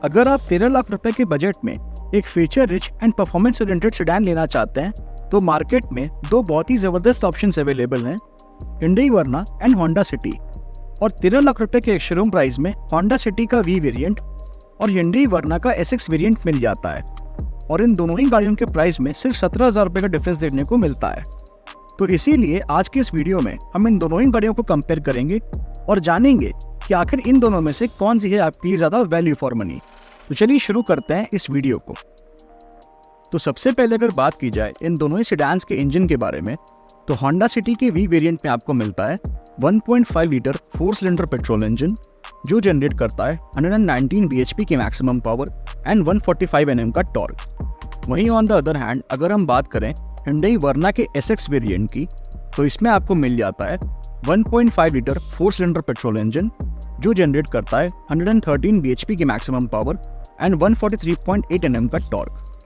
अगर आप 13 लाख रुपए के बजट में एक feature rich and performance oriented sedan लेना चाहते हैं तो मार्केट में दो बहुत ही जबरदस्त ऑप्शंस अवेलेबल हैं, Hyundai Verna and Honda City। और 13 लाख रुपए के शोरूम प्राइस में Honda City का V वेरिएंट और Hyundai Verna का SX वेरिएंट मिल जाता है और इन दोनों ही गाड़ियों के प्राइस में सिर्फ 17,000 रुपए का डिफरेंस देखने को मिलता है। तो इसीलिए आज के इस वीडियो में हम इन दोनों ही गाड़ियों को कंपेयर करेंगे और जानेंगे कि आखिर इन दोनों में से कौन सी है आपके लिए ज़्यादा वैल्यू फॉर मनी। तो चलिए शुरू करते हैं इस वीडियो को। तो सबसे पहले अगर बात की जाए इन दोनों ही सेडान्स के इंजन के बारे में, तो Honda City के V वेरिएंट में आपको मिलता है 1.5 लीटर 4 सिलेंडर पेट्रोल इंजन जो जनरेट करता है 119 bhp की मैक्सिमम पावर एंड 145 Nm का टॉर्क। वहीं ऑन द अदर हैंड अगर हम बात करें Hyundai Verna के SX वेरिएंट की, तो इसमें आपको मिल जाता है 1.5 लीटर 4 सिलेंडर पेट्रोल इंजन जो जनरेट करता है 113 bhp की मैक्सिमम पावर एंड 143.8 Nm का टॉर्क।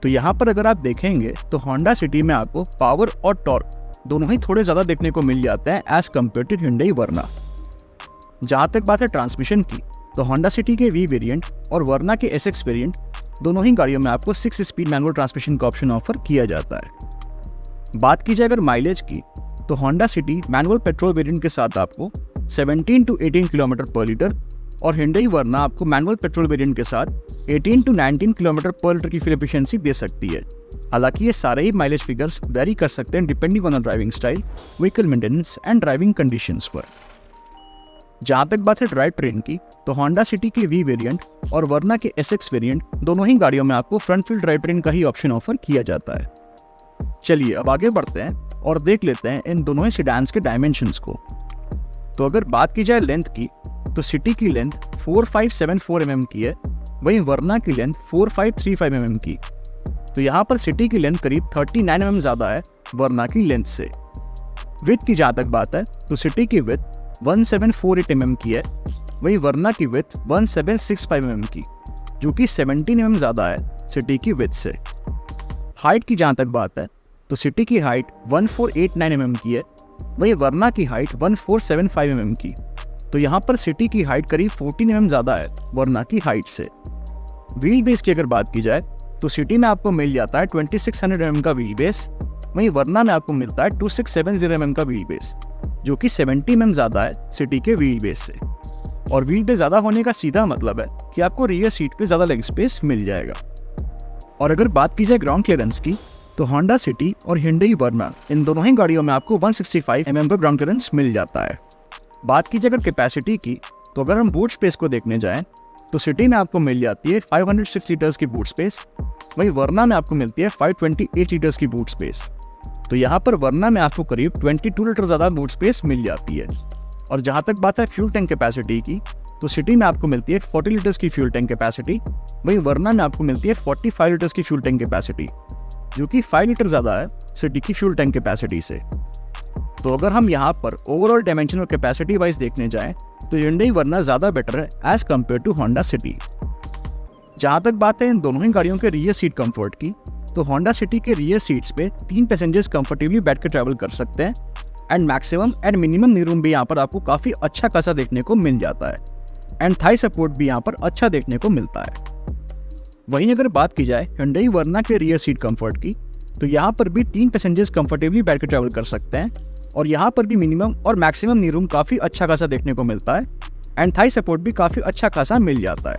तो यहाँ पर अगर आप देखेंगे तो Honda City में आपको पावर और टॉर्क दोनों ही थोड़े ज़्यादा देखने को मिल जाते हैं as compare to Hyundai Verna। जहाँ तक बात है ट्रांसमिशन की, तो Honda City के V वेरिएंट और Verna के SX वेरिएंट दोनों ही गाड़ियों में आपको 6 स्पीड मैनुअल ट्रांसमिशन का ऑप्शन ऑफर किया जाता है। बात की जाए अगर माइलेज की, तो Honda City manual petrol variant के साथ आपको 17 to 18 किलोमीटर पर लीटर और Hyundai Verna आपको मैनुअल पेट्रोल वेरिएंट के साथ 18 to 19 किलोमीटर पर लीटर की फ्यूल एफिशिएंसी दे सकती है। हालांकि ये सारे ही माइलेज फिगर्स वेरी कर सकते हैं depending on the driving style, vehicle maintenance and driving conditions पर। जहाँ तक बात है ड्राइव ट्रेन की, तो Honda City के V वेरिएंट और Verna के SX वेरिएंट दोनों ही गाड़ियों में आपको फ्रंट व्हील ड्राइव ट्रेन का ही ऑप्शन ऑफर किया जाता है। चलिए अब आगे बढ़ते हैं और देख लेते हैं इन दोनों ही सेडान्स के डायमेंशंस को। तो अगर बात की जाए लेंथ की, तो सिटी की लेंथ 4574 mm की है, वहीं Verna की लेंथ 4535 mm की। तो यहाँ पर सिटी की लेंथ करीब 39 mm ज़्यादा है Verna की लेंथ से। विड्थ की जहाँ तक बात है, तो सिटी की विड्थ 1748 mm की है, वहीं Verna की विड्थ 1765 mm की, जो कि 17 mm ज़्यादा है सिटी की विड्थ से। हाइट की जहाँ तक बात है, तो सिटी की हाइट 1489 mm की है, वहीं Verna की हाइट 1475 mm की। तो यहाँ पर सिटी की हाइट करीब 14 mm ज़्यादा है Verna की हाइट से। व्हील बेस की अगर बात की जाए, तो सिटी में आपको मिल जाता है 2600 mm का व्हील बेस, वहीं Verna में आपको मिलता है 2670 mm का व्हील बेस, जो कि 70 mm ज़्यादा है सिटी के व्हील बेस से। और व्हील बेस ज़्यादा होने का सीधा मतलब है कि आपको रियर सीट पे ज़्यादा लेग स्पेस मिल जाएगा। और अगर बात की जाए ग्राउंड क्लियरेंस की, तो Honda City और Hyundai Verna इन दोनों ही गाड़ियों में आपको 165 mm का ग्राउंड क्लियरेंस मिल जाता है। बात की जाए अगर कैपेसिटी की, तो अगर हम बूट स्पेस को देखने जाएं, तो सिटी में आपको मिल जाती है 506 लीटर्स की बूट स्पेस, वहीं Verna में आपको मिलती है 528 लीटर्स की बूट स्पेस। तो यहाँ पर Verna में आपको करीब 22 लीटर ज़्यादा बूट स्पेस मिल जाती है। और जहाँ तक बात है फ्यूल टैंक कैपेसिटी की, तो सिटी में आपको मिलती है 40 लीटर्स की फ्यूल टैंक कैपेसिटी, वहीं Verna में आपको मिलती है 45 लीटर्स की फ्यूल टैंक कैपेसिटी, जो कि 5 लीटर ज़्यादा है सिटी की फ्यूल टैंक कैपेसिटी से। तो अगर हम यहाँ पर ओवरऑल डायमेंशन और कैपेसिटी वाइज देखने जाएं, तो Hyundai Verna ज़्यादा बेटर है as compare to Honda City। जहाँ तक बात है इन दोनों ही गाड़ियों के रियर सीट कंफर्ट की, तो Honda City के रियर सीट्स पे 3 पैसेंजर्स कंफर्टेबली बैठ कर ट्रैवल कर सकते हैं and maximum and minimum knee room भी यहाँ पर आपको काफ़ी अच्छा खासा देखने को मिल जाता है एंड थाई सपोर्ट भी यहाँ पर अच्छा देखने को मिलता है। वहीं अगर बात की जाए Hyundai Verna के रियर सीट कंफर्ट की, तो यहाँ पर भी 3 पैसेंजर्स कंफर्टेबली बैठ कर ट्रैवल कर सकते हैं और यहाँ पर भी मिनिमम और मैक्सिमम नी रूम काफ़ी अच्छा खासा देखने को मिलता है एंड थाई सपोर्ट भी काफ़ी अच्छा खासा मिल जाता है।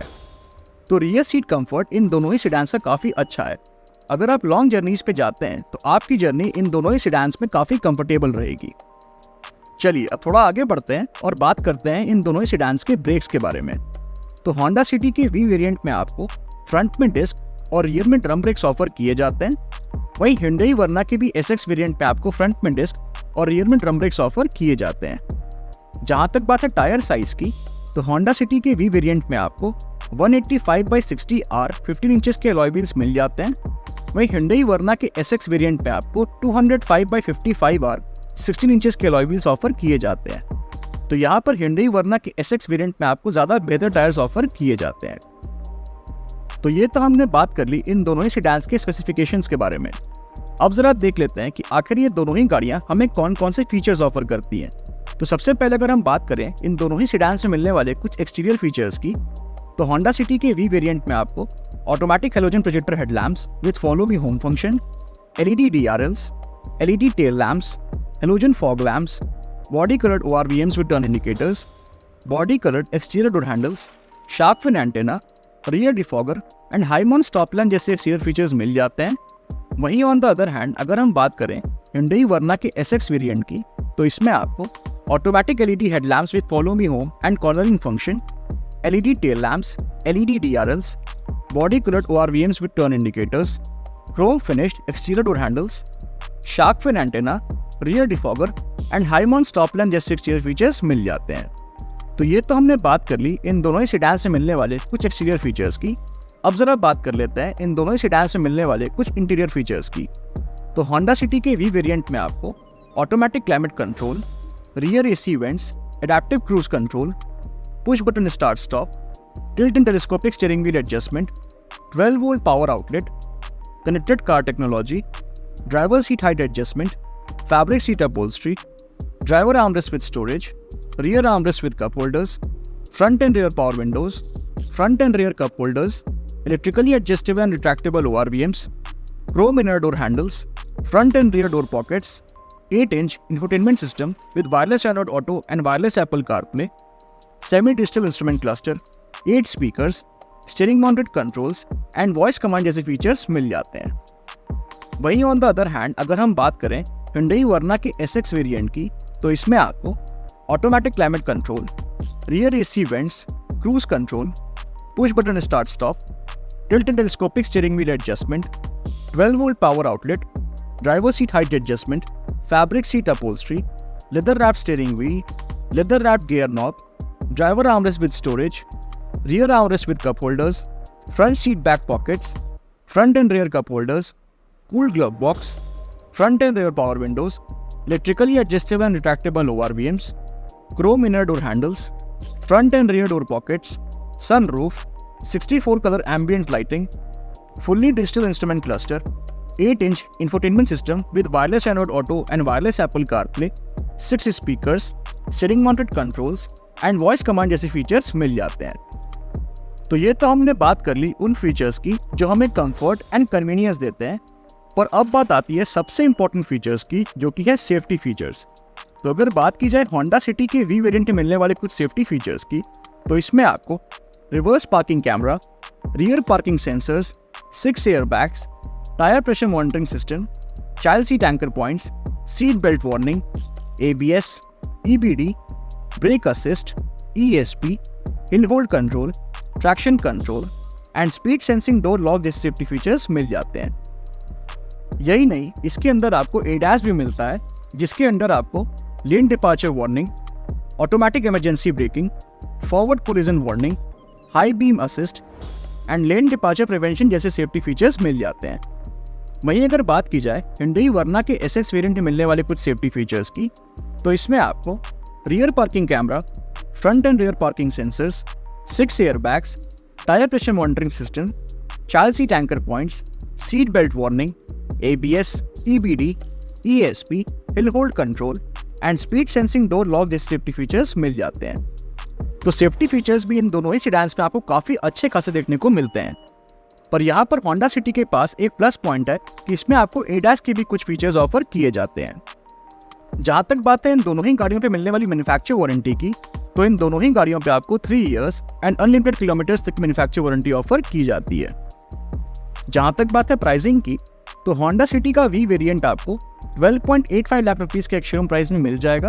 तो रियर सीट कंफर्ट इन दोनों ही सेडान्स का काफ़ी अच्छा है। अगर आप लॉन्ग जर्नीज पे जाते हैं तो आपकी जर्नी इन दोनों ही सेडान्स में काफ़ी कंफर्टेबल रहेगी। चलिए अब थोड़ा आगे बढ़ते हैं और बात करते हैं इन दोनों ही सेडान्स के ब्रेक्स के बारे में। तो Honda City के V वेरिएंट में आपको फ्रंट में डिस्क और रियर में ड्रम ब्रेक्स ऑफर किए जाते हैं, वहीं Hyundai Verna के भी SX वेरिएंट में आपको फ्रंट में डिस्क और रियर में ड्रम ब्रेक्स ऑफर किए जाते हैं। जहाँ तक बात है टायर साइज की, तो Honda City के V वेरिएंट में आपको 185/60 R 15 इंचेस के अलॉय व्हील्स मिल जाते हैं, वहीं Hyundai Verna के SX वेरिएंट में आपको 205/55 R 16 इंचेस के अलॉय व्हील्स ऑफर किए जाते हैं। तो यहाँ पर Hyundai Verna के SX वेरिएंट में आपको ज़्यादा बेहतर टायर्स ऑफर किए जाते हैं। तो ये तो हमने बात कर ली इन दोनों ही सेडान्स के स्पेसिफिकेशंस के बारे में। अब जरा देख लेते हैं कि आखिर ये दोनों ही गाड़ियाँ हमें कौन कौन से फीचर्स ऑफर करती हैं। तो सबसे पहले अगर हम बात करें इन दोनों ही सेडान्स में मिलने वाले कुछ एक्सटीरियर फीचर्स की, तो होंडा सिटी के वी वेरिएंट में आपको automatic halogen projector headlamps with follow me home function, LED DRLs, LED tail lamps, halogen fog lamps, body coloured ORVMs with turn indicators, body colored exterior door handles, shark fin antenna, rear defogger and high mount stop lamp जैसे exterior features मिल जाते हैं। वहीं on the other hand अगर हम बात करें Hyundai Verna के SX variant की, तो इसमें आपको automatic LED headlamps with follow me home and cornering function, LED tail lamps, LED DRLs, body coloured ORVMs with turn indicators, chrome finished exterior door handles, shark fin antenna, rear defogger and high mount stop lamp जैसे exterior features मिल जाते हैं। तो ये तो हमने बात कर ली इन दोनों ही सेडान से मिलने वाले कुछ एक्सटीरियर फीचर्स की। अब जरा बात कर लेते हैं इन दोनों ही सेडान से मिलने वाले कुछ इंटीरियर फीचर्स की। तो होंडा सिटी के वी वेरिएंट में आपको automatic climate control, rear AC vents, adaptive cruise control, push button start stop, tilt and telescopic steering wheel adjustment, 12 volt power outlet, connected car technology, drivers heat height adjustment, fabric seat upholstery, driver armrest with storage, rear armrest with cup holders, front and rear power windows, front and rear cup holders, electrically adjustable and retractable ORVMs, chrome inner door handles, front and rear door pockets, 8-inch infotainment system with wireless Android Auto and wireless Apple CarPlay, semi-digital instrument cluster, 8 speakers, steering mounted controls and voice command जैसे features मिल जाते हैं। वहीं on the other hand अगर हम बात करें Hyundai Verna के SX variant की, तो इसमें आपको automatic climate control, rear AC vents, cruise control, push button start stop, tilt and telescopic steering wheel adjustment, 12 volt power outlet, driver seat height adjustment, fabric seat upholstery, leather wrapped steering wheel, leather wrapped gear knob, driver armrest with storage, rear armrest with cup holders, front seat back pockets, front end rear cup holders, cool glove box, front and rear power windows, electrically adjustable and retractable ORVMs, chrome inner door handles, front and rear door pockets, sunroof, 64 color ambient lighting, fully digital instrument cluster, 8-inch infotainment system with wireless Android Auto and wireless Apple CarPlay, 6 speakers, steering mounted controls and voice command जैसे features मिल जाते हैं। तो ये तो हमने बात कर ली उन फीचर्स की जो हमें कंफर्ट एंड कन्वीनियंस देते हैं, पर अब बात आती है सबसे इंपॉर्टेंट फीचर्स की, जो कि है सेफ्टी फीचर्स। तो अगर बात की जाए होंडा सिटी के वी वेरिएंट में मिलने वाले कुछ सेफ्टी फीचर्स की, तो इसमें आपको reverse parking camera, rear parking sensors, 6 air bags, tyre pressure monitoring system, child seat anchor points, seat belt warning, ABS, EBD, brake assist, ESP, hill hold control, traction control and speed sensing door lock जैसे safety features मिल जाते हैं। यही नहीं, इसके अंदर आपको ADAS भी मिलता है, जिसके अंदर आपको lane departure warning, automatic emergency breaking, forward collision warning, high beam assist and lane departure prevention जैसे सेफ्टी फीचर्स मिल जाते हैं। वहीं अगर बात की जाए Hyundai Verna के SX वेरिएंट में मिलने वाले कुछ सेफ्टी फीचर्स की, तो इसमें आपको rear parking camera, front end rear parking sensors, 6 air bags, tyre pressure monitoring system, child seat anchor points, seat belt warning, ABS, EBD, ESP, hill hold control and speed sensing door lock जैसे safety features मिल जाते हैं। तो safety features भी इन दोनों ही sedans में आपको काफ़ी अच्छे खासे देखने को मिलते हैं। पर यहाँ पर होंडा सिटी के पास एक प्लस पॉइंट है कि इसमें आपको ADAS के भी कुछ फीचर्स ऑफर किए जाते हैं। जहाँ तक बात है इन दोनों ही गाड़ियों पे मिलने वाली मैन्युफैक्चर वारंटी की, तो इन दोनों ही गाड़ियों पे आपको 3 इयर्स एंड अनलिमिटेड किलोमीटर्स तक मैन्युफैक्चर वारंटी ऑफर की जाती है। जहाँ तक बात है प्राइसिंग की, तो होंडा सिटी का वी वेरिएंट आपको 12.85 लाख रुपीस के एक्स-शोरूम प्राइस में मिल जाएगा।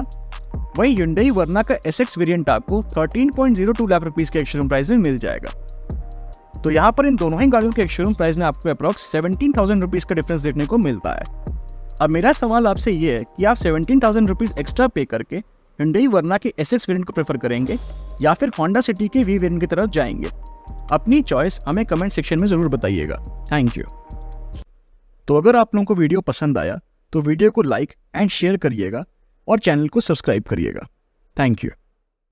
वहीं Hyundai Verna का SX वेरिएंट आपको 13.02 लाख रुपीस के एक्स-शोरूम प्राइस में मिल जाएगा। तो यहाँ पर इन दोनों ही गाड़ियों के एक्स-शोरूम प्राइस में आपको अप्रॉक्स 17,000 रुपीस का डिफरेंस देखने को मिलता है। अब मेरा सवाल आपसे ये है कि आप 17,000 रुपीस एक्स्ट्रा पे करके Hyundai Verna के SX वेरिएंट को प्रेफर करेंगे या फिर होंडा सिटी के वी वेरिएंट की तरफ जाएंगे? अपनी चॉइस हमें कमेंट सेक्शन में ज़रूर बताइएगा। Thank you. तो अगर आप लोगों को वीडियो पसंद आया तो वीडियो को लाइक एंड शेयर करिएगा और चैनल को सब्सक्राइब करिएगा। Thank you.